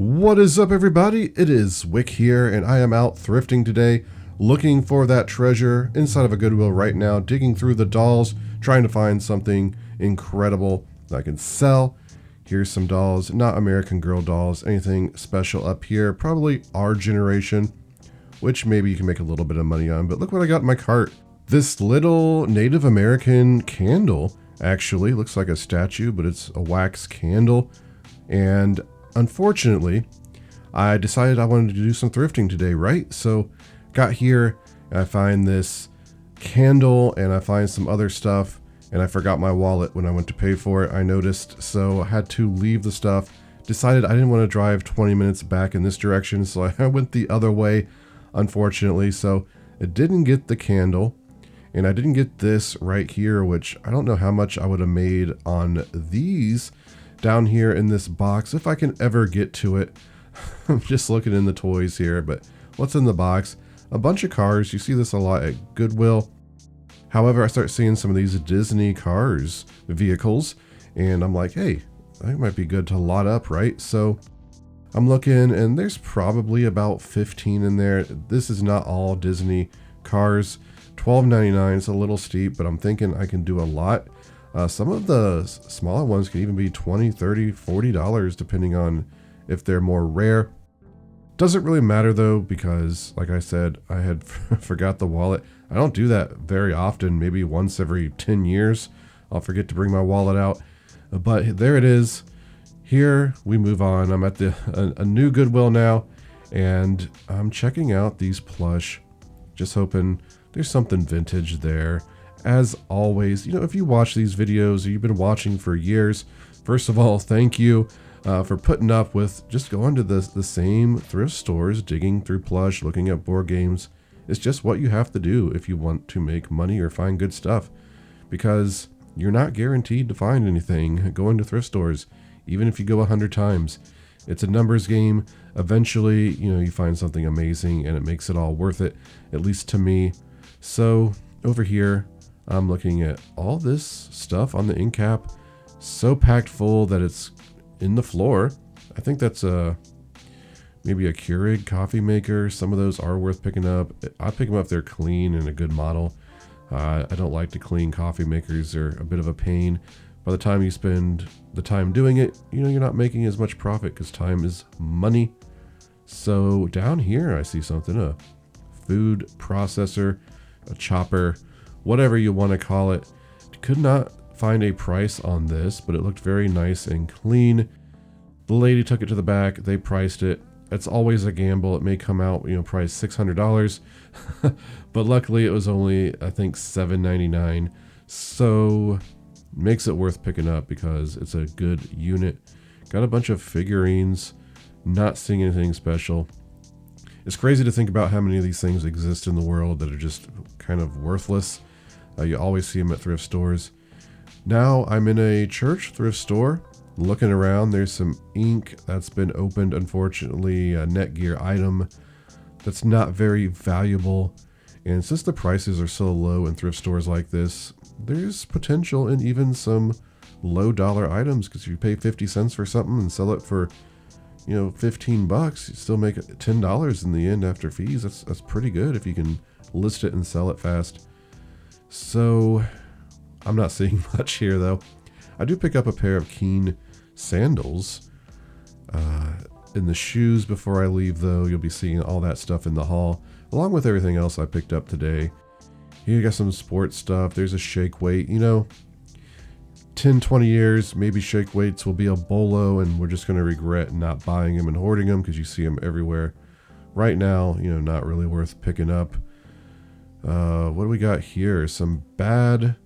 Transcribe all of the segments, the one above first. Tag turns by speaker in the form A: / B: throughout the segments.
A: What is up, everybody? It is Wick here, and I am out thrifting today, looking for that treasure inside of a Goodwill right now, digging through the dolls, trying to find something incredible that I can sell. Here's some dolls, not American Girl dolls, anything special up here, probably our generation, which maybe you can make a little bit of money on, but look what I got in my cart. This little Native American candle actually looks like a statue, but it's a wax candle, and unfortunately, I decided I wanted to do some thrifting today, right? So got here and I find this candle and I find some other stuff, and I forgot my wallet when I went to pay for it, I noticed, so I had to leave the stuff. Decided I didn't want to drive 20 minutes back in this direction, so I went the other way, unfortunately. So I didn't get the candle, and I didn't get this right here, which I don't know how much I would have made on these down here in this box, if I can ever get to it. I'm just looking in the toys here, but what's in the box? A bunch of cars. You see this a lot at Goodwill. However, I start seeing some of these Disney cars, vehicles, and I'm like, hey, that might be good to lot up, right? So I'm looking, and there's probably about 15 in there. This is not all Disney cars. $12.99 is a little steep, but I'm thinking I can do a lot. Some of the smaller ones can even be $20, $30, $40, depending on if they're more rare. Doesn't really matter though, because like I said, I had forgot the wallet. I don't do that very often, maybe once every 10 years. I'll forget to bring my wallet out. But there it is. Here we move on. I'm at a new Goodwill now, and I'm checking out these plush. Just hoping there's something vintage there. As always, you know, if you watch these videos or you've been watching for years, first of all, thank you for putting up with just going to the same thrift stores, digging through plush, looking at board games. It's just what you have to do if you want to make money or find good stuff, because you're not guaranteed to find anything going to thrift stores, even if you go 100 times. It's a numbers game. Eventually, you know, you find something amazing and it makes it all worth it, at least to me. So over here, I'm looking at all this stuff on the end cap, so packed full that it's in the floor. I think that's maybe a Keurig coffee maker. Some of those are worth picking up. I pick them up if they're clean and a good model. I don't like to clean coffee makers. They're a bit of a pain. By the time you spend the time doing it, you know, you're not making as much profit because time is money. So down here I see something, a food processor, a chopper, whatever you want to call it. Could not find a price on this, but it looked very nice and clean. The lady took it to the back. They priced it. It's always a gamble. It may come out, you know, priced $600, but luckily it was only, I think, $7.99. So makes it worth picking up because it's a good unit. Got a bunch of figurines. Not seeing anything special. It's crazy to think about how many of these things exist in the world that are just kind of worthless. You always see them at thrift stores. Now I'm in a church thrift store. Looking around, there's some ink that's been opened, unfortunately, a Netgear item that's not very valuable. And since the prices are so low in thrift stores like this, there's potential in even some low dollar items, because if you pay 50 cents for something and sell it for, you know, 15 bucks, you still make $10 in the end after fees. That's pretty good if you can list it and sell it fast. So I'm not seeing much here though. I do pick up a pair of Keen sandals. In the shoes before I leave though, you'll be seeing all that stuff in the haul, along with everything else I picked up today. Here you got some sports stuff. There's a shake weight. You know, 10, 20 years, maybe shake weights will be a bolo and we're just going to regret not buying them and hoarding them because you see them everywhere. Right now, you know, not really worth picking up. What do we got here? Some bad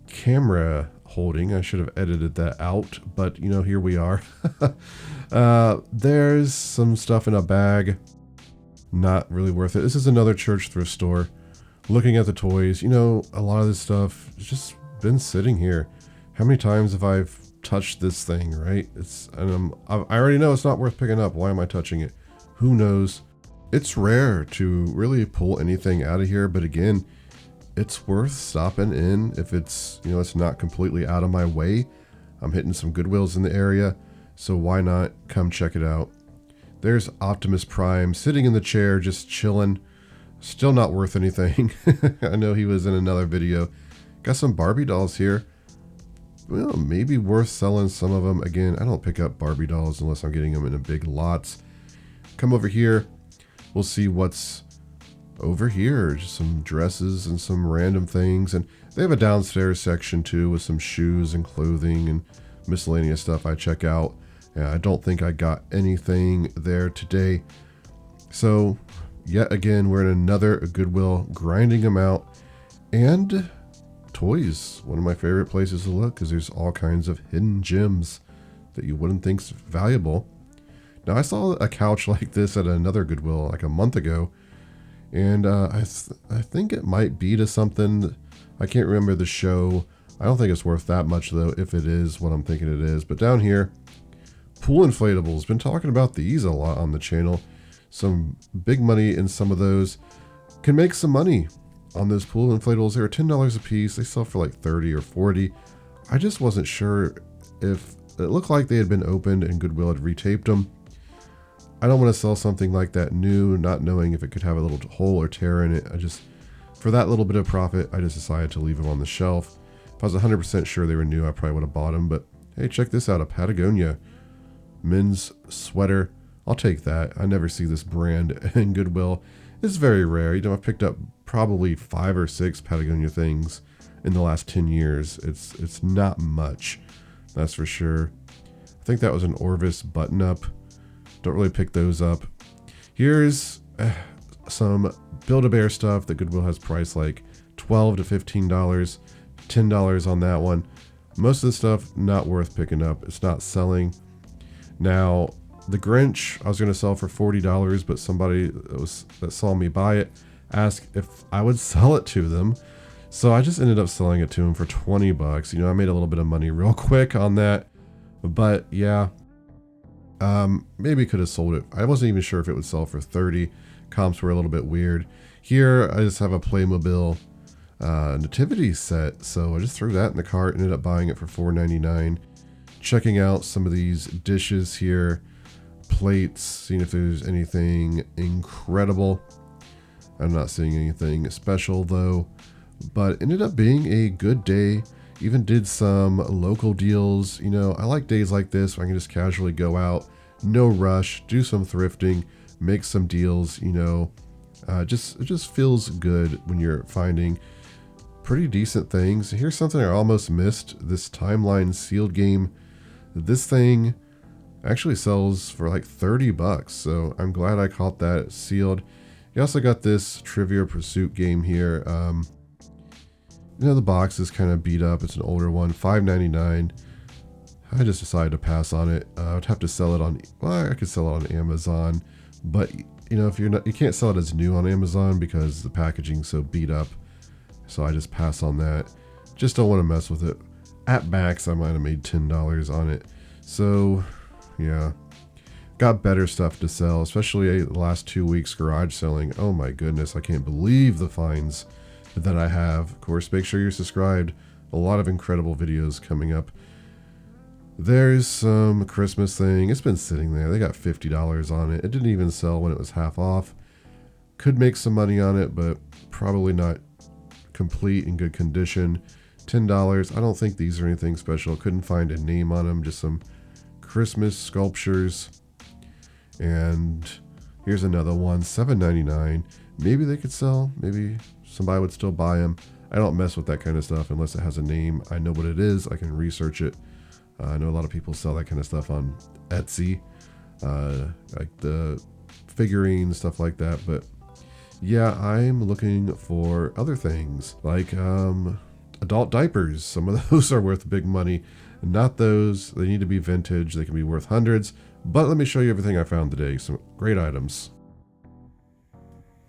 A: camera holding. I should have edited that out, but you know, here we are. There's some stuff in a bag. Not really worth it. This is another church thrift store. Looking at the toys, you know, a lot of this stuff has just been sitting here. How many times have I touched this thing, right? I already know it's not worth picking up. Why am I touching it? Who knows? It's rare to really pull anything out of here, but again, it's worth stopping in if it's, you know, it's not completely out of my way. I'm hitting some Goodwills in the area, So why not come check it out? There's Optimus Prime sitting in the chair, just chilling. Still not worth anything. I know he was in another video. Got some Barbie dolls here. Well, maybe worth selling some of them. Again, I don't pick up Barbie dolls unless I'm getting them in a big lots. Come over here. We'll see what's over here. Just some dresses and some random things. And they have a downstairs section too with some shoes and clothing and miscellaneous stuff I check out. Yeah, I don't think I got anything there today. So yet again, we're in another Goodwill, grinding them out. And toys, one of my favorite places to look because there's all kinds of hidden gems that you wouldn't think's valuable. Now I saw a couch like this at another Goodwill like a month ago, and I think it might be to something. I can't remember the show. I don't think it's worth that much though, if it is what I'm thinking it is. But down here, pool inflatables. Been talking about these a lot on the channel. Some big money in some of those. Can make some money on those pool inflatables. They were $10 a piece. They sell for like 30 or 40. I just wasn't sure if it looked like they had been opened and Goodwill had retaped them. I don't want to sell something like that new, not knowing if it could have a little hole or tear in it. For that little bit of profit, I just decided to leave them on the shelf. If I was 100% sure they were new, I probably would have bought them. But hey, check this out, a Patagonia men's sweater. I'll take that. I never see this brand in Goodwill. It's very rare. You know, I've picked up probably 5 or 6 Patagonia things in the last 10 years. It's not much, that's for sure. I think that was an Orvis button-up. Don't really pick those up. Here's some Build-A-Bear stuff that Goodwill has priced like $12 to $15, $10 on that one. Most of the stuff not worth picking up. It's not selling. Now, the Grinch I was going to sell for $40, but somebody that saw me buy it asked if I would sell it to them. So I just ended up selling it to him for $20. You know, I made a little bit of money real quick on that. But yeah, maybe could have sold it. I wasn't even sure if it would sell for 30. Comps were a little bit weird. Here, I just have a Playmobil nativity set. So I just threw that in the cart, ended up buying it for $4.99. Checking out some of these dishes here. Plates, seeing if there's anything incredible. I'm not seeing anything special though, but ended up being a good day. Even did some local deals. You know, I like days like this where I can just casually go out, no rush, do some thrifting, make some deals. You know, it just feels good when you're finding pretty decent things. Here's something I almost missed, this Timeline sealed game. This thing actually sells for like $30, so I'm glad I caught that sealed. You also got this Trivia Pursuit game here. You know, the box is kind of beat up. It's an older one, $5.99. I just decided to pass on it. I would have to sell it on, well, I could sell it on Amazon, but you know, if you're not, you can't sell it as new on Amazon because the packaging's so beat up. So I just pass on that. Just don't want to mess with it. At max, I might have made $10 on it. So yeah, got better stuff to sell, especially the last 2 weeks garage selling. Oh my goodness, I can't believe the finds that I have. Of course, make sure you're subscribed. A lot of incredible videos coming up. There's some Christmas thing. It's been sitting there. They got $50 on it. It didn't even sell when it was half off. Could make some money on it, but probably not complete in good condition. $10. I don't think these are anything special. Couldn't find a name on them. Just some Christmas sculptures. And here's another one, $7.99. Maybe they could sell. Maybe somebody would still buy them. I don't mess with that kind of stuff unless it has a name. I know what it is. I can research it. I know a lot of people sell that kind of stuff on Etsy, like the figurines, stuff like that. But yeah, I'm looking for other things like adult diapers. Some of those are worth big money. Not those. They need to be vintage. They can be worth hundreds. But let me show you everything I found today. Some great items.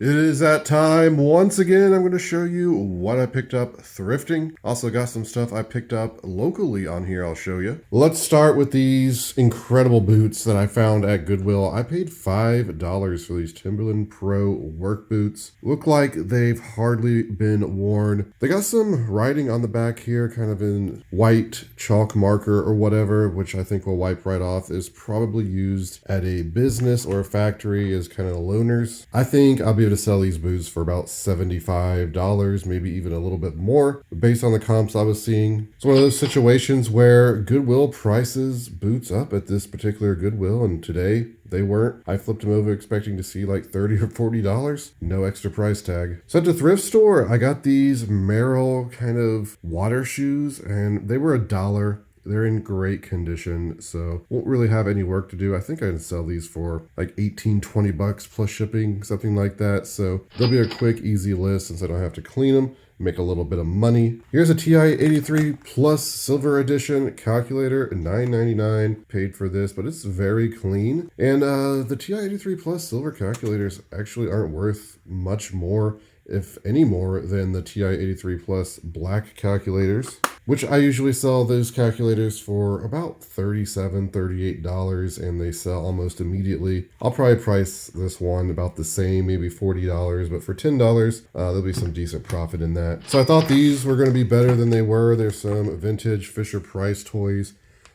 A: It is that time once again. I'm going to show you what I picked up thrifting. Also got some stuff I picked up locally on here I'll show you. Let's start with these incredible boots that I found at Goodwill. I paid $5 for these Timberland Pro work boots. Look like they've hardly been worn. They got some writing on the back here, kind of in white chalk marker or whatever, which I think will wipe right off. Is probably used at a business or a factory as kind of loaners. I think I'll be able to sell these boots for about $75, maybe even a little bit more, based on the comps I was seeing. It's one of those situations where Goodwill prices boots up at this particular Goodwill, and today they weren't. I flipped them over expecting to see like $30 or $40. No extra price tag. So at the thrift store, I got these Merrell kind of water shoes, and they were $1. They're in great condition, so won't really have any work to do. I think I can sell these for like 18, 20 bucks plus shipping, something like that. So they'll be a quick, easy list since I don't have to clean them. Make a little bit of money. Here's a TI-83 Plus Silver Edition calculator, $9.99. Paid for this, but it's very clean. And the TI-83 Plus Silver calculators actually aren't worth much more, if any more, than the TI-83 Plus black calculators, which I usually sell those calculators for about $37, $38, and they sell almost immediately. I'll probably price this one about the same, maybe $40, but for $10, there'll be some decent profit in that. So I thought these were going to be better than they were. There's some vintage Fisher-Price toys.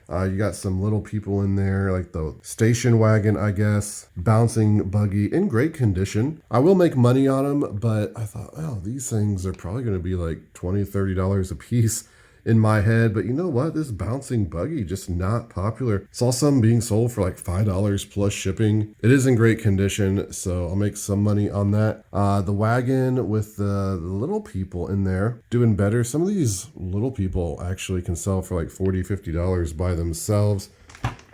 A: You got some little people in there, like the station wagon, I guess, bouncing buggy in great condition. I will make money on them, but I thought, oh, these things are probably going to be like $20, $30 a piece in my head. But you know what? This bouncing buggy, just not popular. Saw some being sold for like $5 plus shipping. It is in great condition, so I'll make some money on that. The wagon with the little people in there doing better. Some of these little people actually can sell for like $40, $50 by themselves.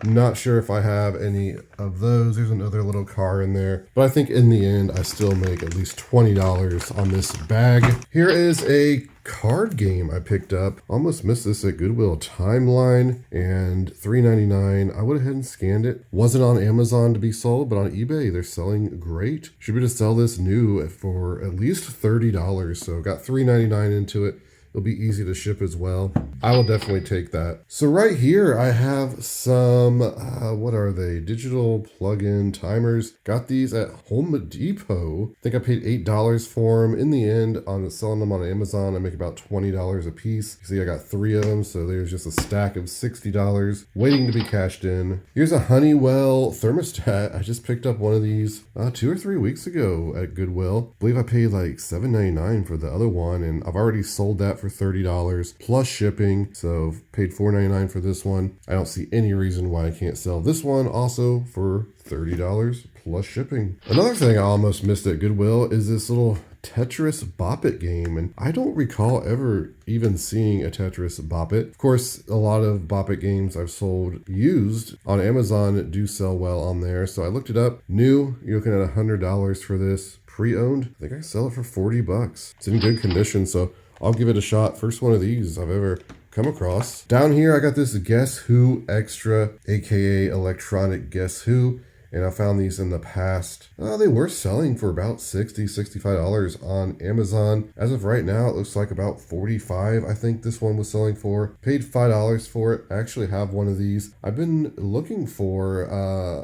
A: Not sure if I have any of those. There's another little car in there. But I think in the end, I still make at least $20 on this bag. Here is a card game I picked up. Almost missed this at Goodwill. Timeline, and $3.99. I went ahead and scanned it. Wasn't on Amazon to be sold, but on eBay, they're selling great. Should be able to sell this new for at least $30. So got $3.99 into it. It'll be easy to ship as well. I will definitely take that. So right here, I have some, what are they? Digital plug-in timers. Got these at Home Depot. I think I paid $8 for them. In the end, on selling them on Amazon, I make about $20 a piece. You see, I got 3 of them, so there's just a stack of $60 waiting to be cashed in. Here's a Honeywell thermostat. I just picked up one of these 2 or 3 weeks ago at Goodwill. I believe I paid like $7.99 for the other one, and I've already sold that for $30 plus shipping, so paid $4.99 for this one. I don't see any reason why I can't sell this one also for $30 plus shipping. Another thing I almost missed at Goodwill is this little Tetris Bop It game, and I don't recall ever even seeing a Tetris Bop It. Of course, a lot of Bop It games I've sold used on Amazon do sell well on there, so I looked it up. New, you're looking at $100 for this. Pre-owned, I think I sell it for 40 bucks. It's in good condition, so I'll give it a shot. First one of these I've ever come across. Down here, I got this Guess Who Extra, aka electronic Guess Who. And I found these in the past. They were selling for about $60, $65 on Amazon. As of right now, it looks like about $45, I think this one was selling for. Paid $5 for it. I actually have one of these. I've been looking for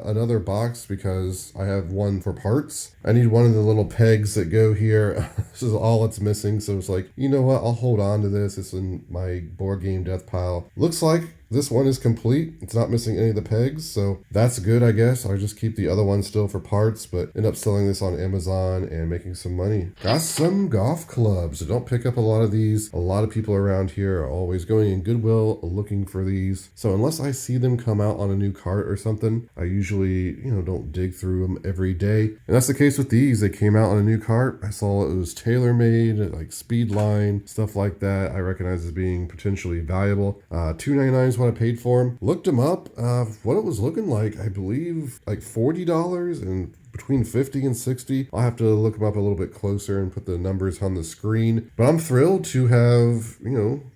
A: another box because I have one for parts. I need one of the little pegs that go here. This is all it's missing. So it's like, you know what? I'll hold on to this. It's in my board game death pile. Looks like this one is complete. It's not missing any of the pegs, so that's good, I guess. I'll just keep the other one still for parts, but end up selling this on Amazon and making some money. Got some golf clubs. I don't pick up a lot of these. A lot of people around here are always going in Goodwill looking for these. So unless I see them come out on a new cart or something, I usually, don't dig through them every day. And that's the case with these. They came out on a new cart. I saw it was TaylorMade, like Speedline, stuff like that. I recognize as being potentially valuable. $2.99 is what I paid for them. Looked them up. What it was looking like, I believe like $40 and between 50 and 60. I'll have to look them up a little bit closer and put the numbers on the screen. But I'm thrilled to have,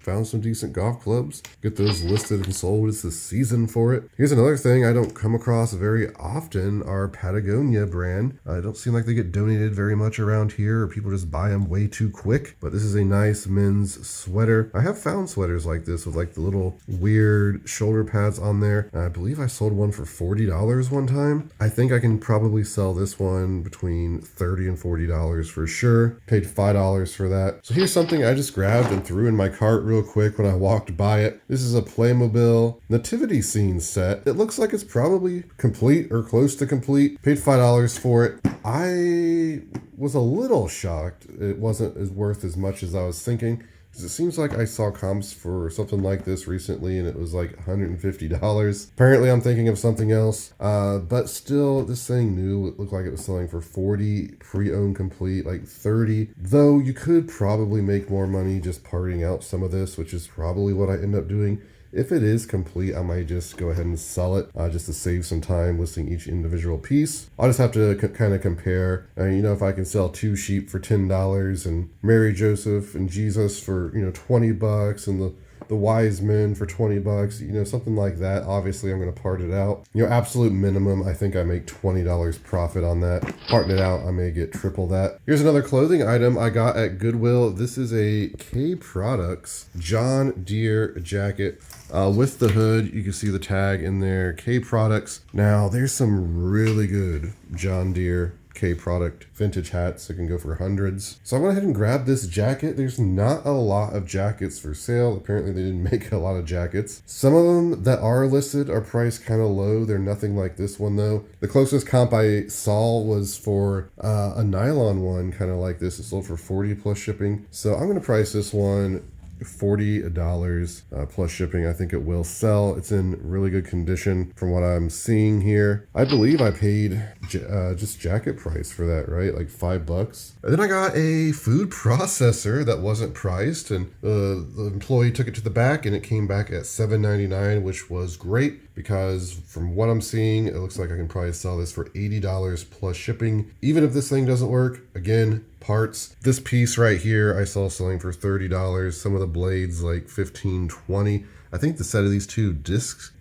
A: found some decent golf clubs, get those listed and sold. It's the season for it. Here's another thing I don't come across very often, our Patagonia brand. I don't seem like they get donated very much around here, or people just buy them way too quick. But this is a nice men's sweater. I have found sweaters like this with like the little weird shoulder pads on there. I believe I sold one for $40 one time. I think I can probably sell this one between $30 and $40 for sure. Paid $5 for that. So here's something I just grabbed and threw in my cart real quick when I walked by it. This is a Playmobil nativity scene set. It looks like it's probably complete or close to complete. Paid $5 for it. I was a little shocked it wasn't as worth as much as I was thinking. It seems like I saw comps for something like this recently and it was like $150. Apparently I'm thinking of something else. But still, this thing new. It looked like it was selling for $40, pre-owned complete, like $30. Though you could probably make more money just parting out some of this, which is probably what I end up doing. If it is complete, I might just go ahead and sell it just to save some time listing each individual piece. I'll just have to kind of compare. If I can sell 2 sheep for $10 and Mary, Joseph, and Jesus for, $20 and the wise men for $20, something like that. Obviously, I'm going to part it out. Absolute minimum, I think I make $20 profit on that. Parting it out, I may get triple that. Here's another clothing item I got at Goodwill. This is a K Products John Deere jacket. With the hood, you can see the tag in there, K Products. Now, there's some really good John Deere K product vintage hats that can go for hundreds. So I went ahead and grabbed this jacket. There's not a lot of jackets for sale. Apparently they didn't make a lot of jackets. Some of them that are listed are priced kind of low. They're nothing like this one though. The closest comp I saw was for a nylon one kind of like this. It sold for $40 plus shipping. So I'm going to price this one $40 plus shipping. I think it will sell. It's in really good condition from what I'm seeing here. I believe I paid just jacket price for that, right? Like $5. And then I got a food processor that wasn't priced, and the employee took it to the back and it came back at $7.99, which was great because from what I'm seeing, it looks like I can probably sell this for $80 plus shipping. Even if this thing doesn't work, again, parts. This piece right here I saw selling for $30. Some of the blades like $15, $20. I think the set of these two disc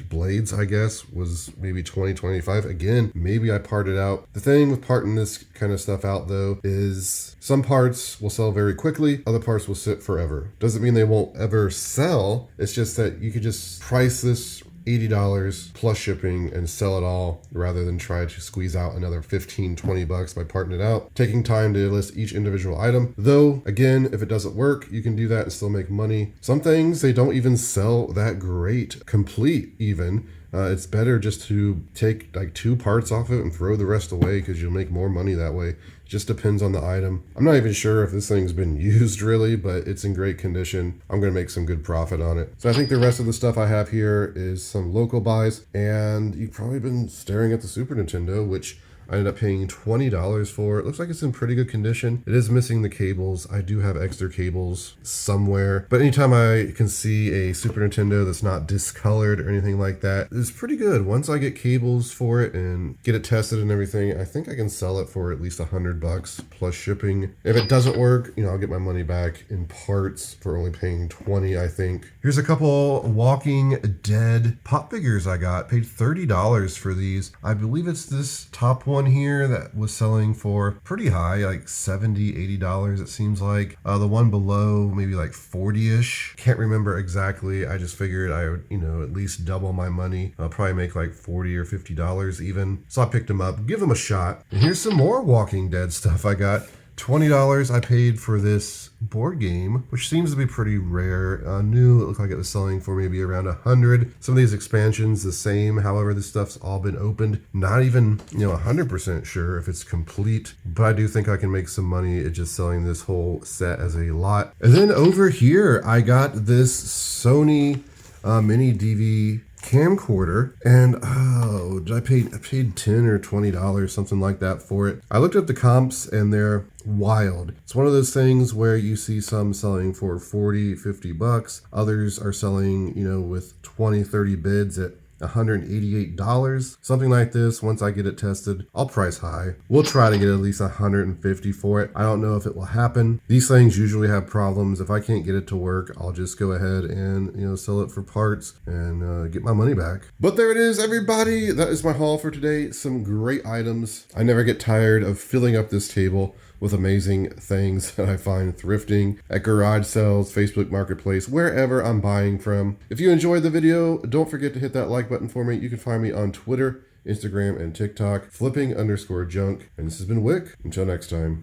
A: blades, I guess, was maybe $20, $25. Again, maybe I parted out. The thing with parting this kind of stuff out though is some parts will sell very quickly, other parts will sit forever. Doesn't mean they won't ever sell. It's just that you could just price this $80 plus shipping and sell it all rather than try to squeeze out another $15, $20 by parting it out. Taking time to list each individual item. Though, again, if it doesn't work, you can do that and still make money. Some things, they don't even sell that great, complete even. It's better just to take like 2 parts off it and throw the rest away because you'll make more money that way. It just depends on the item. I'm not even sure if this thing's been used really, but it's in great condition. I'm going to make some good profit on it. So I think the rest of the stuff I have here is some local buys, and you've probably been staring at the Super Nintendo, which I ended up paying $20 for. It looks like it's in pretty good condition. It is missing the cables. I do have extra cables somewhere, but anytime I can see a Super Nintendo that's not discolored or anything like that, it's pretty good. Once I get cables for it and get it tested and everything, I think I can sell it for at least $100 plus shipping. If it doesn't work, I'll get my money back in parts for only paying $20, I think. Here's a couple Walking Dead pop figures I got. Paid $30 for these. I believe it's this top one here that was selling for pretty high, like $70, $80 it seems like. The one below maybe like 40-ish. Can't remember exactly. I just figured I would, at least double my money. I'll probably make like $40 or $50 even. So I picked them up, give them a shot. And here's some more Walking Dead stuff I got. $20 I paid for this board game, which seems to be pretty rare. New, it looked like it was selling for maybe around 100. Some of these expansions the same. However, this stuff's all been opened. Not even 100% sure if it's complete, but I do think I can make some money at just selling this whole set as a lot. And then over here I got this Sony mini DV camcorder, and I paid $10 or $20, something like that for it. I looked up the comps and they're wild. It's one of those things where you see some selling for $40, $50. Others are selling, with 20, 30 bids at $188, something like this. Once I get it tested, I'll price high. We'll try to get at least 150 for it. I don't know if it will happen. These things usually have problems. If I can't get it to work, I'll just go ahead and, sell it for parts and get my money back. But there it is, everybody. That is my haul for today. Some great items. I never get tired of filling up this table with amazing things that I find thrifting at garage sales, Facebook Marketplace, wherever I'm buying from. If you enjoyed the video, don't forget to hit that like button for me. You can find me on Twitter, Instagram, and TikTok, flipping_junk. And this has been Wick. Until next time.